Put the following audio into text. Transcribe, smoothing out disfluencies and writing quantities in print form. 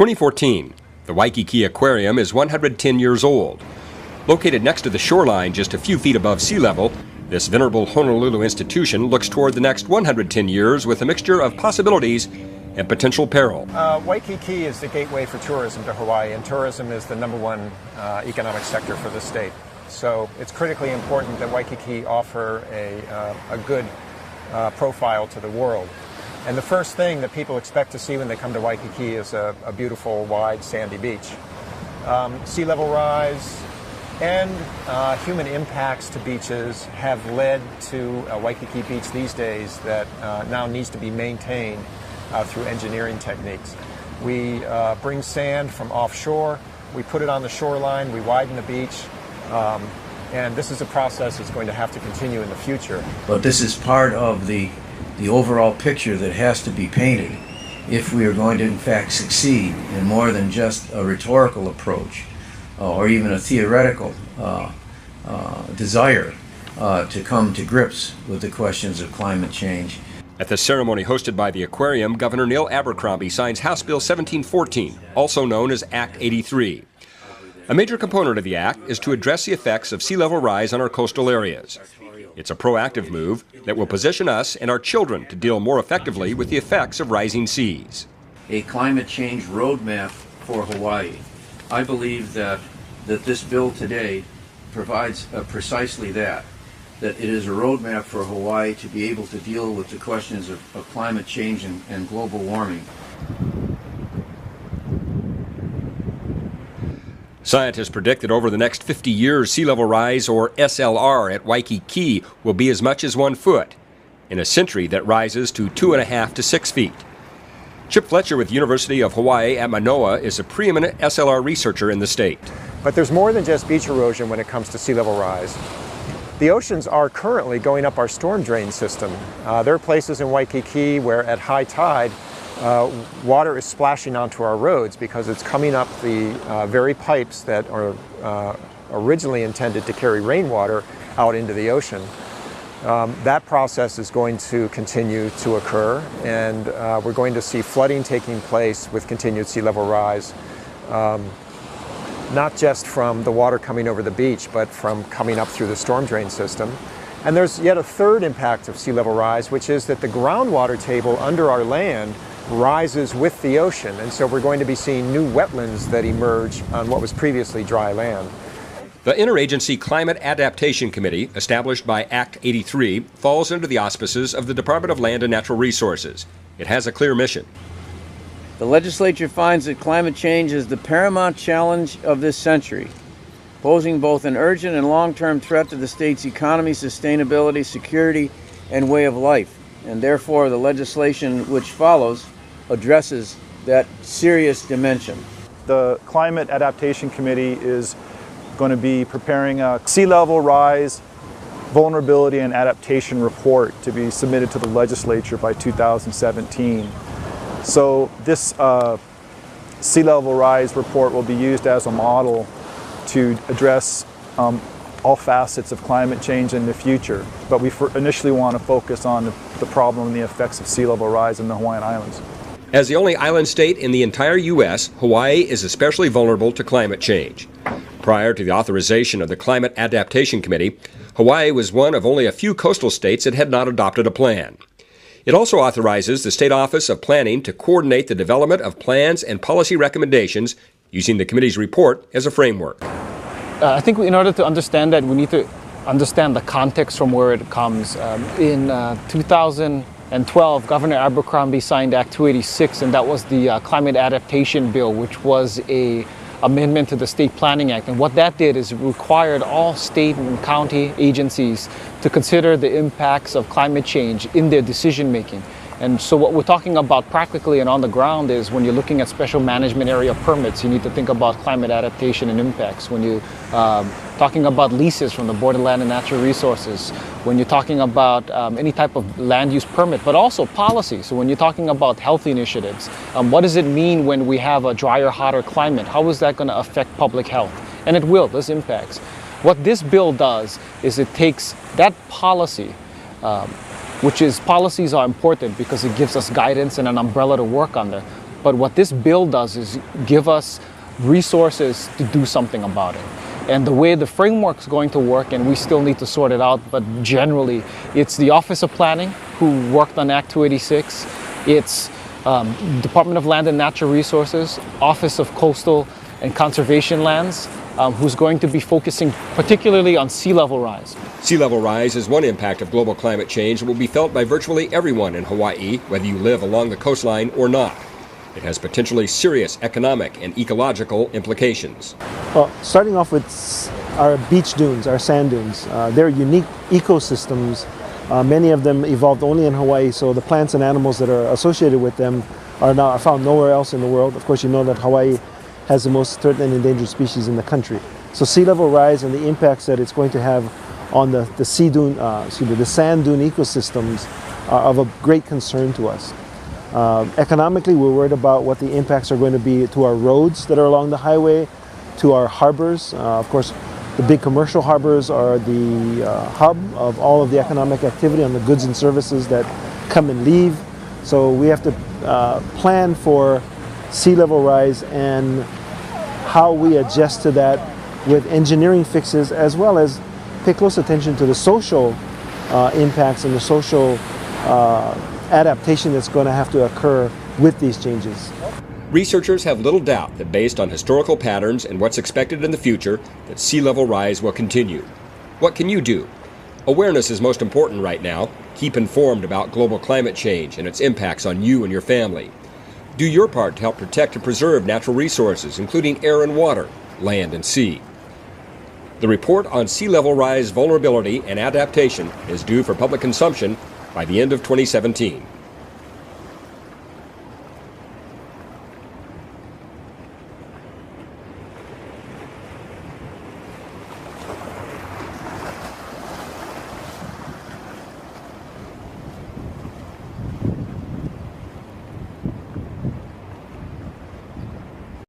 2014, the Waikiki Aquarium is 110 years old. Located next to the shoreline just a few feet above sea level, this venerable Honolulu institution looks toward the next 110 years with a mixture of possibilities and potential peril. Waikiki is the gateway for tourism to Hawaii, and tourism is the #1 economic sector for the state. So it's critically important that Waikiki offer a good profile to the world. And the first thing that people expect to see when they come to Waikiki is a beautiful, wide, sandy beach. Sea level rise and human impacts to beaches have led to Waikiki Beach these days that now needs to be maintained through engineering techniques. We bring sand from offshore, we put it on the shoreline, we widen the beach, and this is a process that's going to have to continue in the future. But this is part of the overall picture that has to be painted if we are going to in fact succeed in more than just a rhetorical approach or even a theoretical desire to come to grips with the questions of climate change. At the ceremony hosted by the aquarium, Governor Neil Abercrombie signs House Bill 1714, also known as Act 83. A major component of the act is to address the effects of sea level rise on our coastal areas. It's a proactive move that will position us and our children to deal more effectively with the effects of rising seas. A climate change roadmap for Hawaii. I believe that this bill today provides precisely that it is a roadmap for Hawaii to be able to deal with the questions of climate change and global warming. Scientists predict that over the next 50 years, sea level rise, or SLR, at Waikiki will be as much as 1 foot. In a century, that rises to 2.5 to 6 feet. Chip Fletcher with University of Hawaii at Manoa is a preeminent SLR researcher in the state. But there's more than just beach erosion when it comes to sea level rise. The oceans are currently going up our storm drain system. There are places in Waikiki where at high tide, water is splashing onto our roads because it's coming up the very pipes that are originally intended to carry rainwater out into the ocean. That process is going to continue to occur, and we're going to see flooding taking place with continued sea level rise, not just from the water coming over the beach, but from coming up through the storm drain system. And there's yet a third impact of sea level rise, which is that the groundwater table under our land rises with the ocean, and so we're going to be seeing new wetlands that emerge on what was previously dry land. The Interagency Climate Adaptation Committee, established by Act 83, falls under the auspices of the Department of Land and Natural Resources. It has a clear mission. The legislature finds that climate change is the paramount challenge of this century, posing both an urgent and long-term threat to the state's economy, sustainability, security, and way of life. And therefore, the legislation which follows addresses that serious dimension. The Climate Adaptation Committee is going to be preparing a sea level rise, vulnerability, and adaptation report to be submitted to the legislature by 2017. So this sea level rise report will be used as a model to address all facets of climate change in the future. But we initially want to focus on the problem and the effects of sea level rise in the Hawaiian Islands. As the only island state in the entire U.S., Hawaii is especially vulnerable to climate change. Prior to the authorization of the Climate Adaptation Committee, Hawaii was one of only a few coastal states that had not adopted a plan. It also authorizes the State Office of Planning to coordinate the development of plans and policy recommendations using the committee's report as a framework. I think in order to understand that, we need to understand the context from where it comes. In 2012, Governor Abercrombie signed Act 286, and that was the Climate Adaptation Bill, which was an amendment to the State Planning Act. And what that did is it required all state and county agencies to consider the impacts of climate change in their decision making. And so what we're talking about practically and on the ground is when you're looking at special management area permits, you need to think about climate adaptation and impacts. When you're talking about leases from the Board of Land and Natural Resources, when you're talking about any type of land use permit, but also policy. So when you're talking about health initiatives, what does it mean when we have a drier, hotter climate? How is that going to affect public health? And it will, those impacts. What this bill does is it takes that policy, which is policies are important because it gives us guidance and an umbrella to work under. But what this bill does is give us resources to do something about it. And the way the framework's going to work, and we still need to sort it out, but generally it's the Office of Planning who worked on Act 286. It's Department of Land and Natural Resources, Office of Coastal and Conservation Lands, who's going to be focusing particularly on sea level rise. Sea level rise is one impact of global climate change that will be felt by virtually everyone in Hawaii, whether you live along the coastline or not. It has potentially serious economic and ecological implications. Well, starting off with our beach dunes, our sand dunes, they're unique ecosystems. Many of them evolved only in Hawaii, so the plants and animals that are associated with them are found nowhere else in the world. Of course, you know that Hawaii has the most threatened and endangered species in the country. So sea level rise and the impacts that it's going to have on the sand dune ecosystems are of a great concern to us. Economically, we're worried about what the impacts are going to be to our roads that are along the highway, to our harbors. Of course, the big commercial harbors are the hub of all of the economic activity on the goods and services that come and leave. So we have to plan for sea level rise and how we adjust to that with engineering fixes, as well as pay close attention to the social impacts and the social adaptation that's going to have to occur with these changes. Researchers have little doubt that based on historical patterns and what's expected in the future, that sea level rise will continue. What can you do? Awareness is most important right now. Keep informed about global climate change and its impacts on you and your family. Do your part to help protect and preserve natural resources, including air and water, land and sea. The report on sea level rise vulnerability and adaptation is due for public consumption by the end of 2017.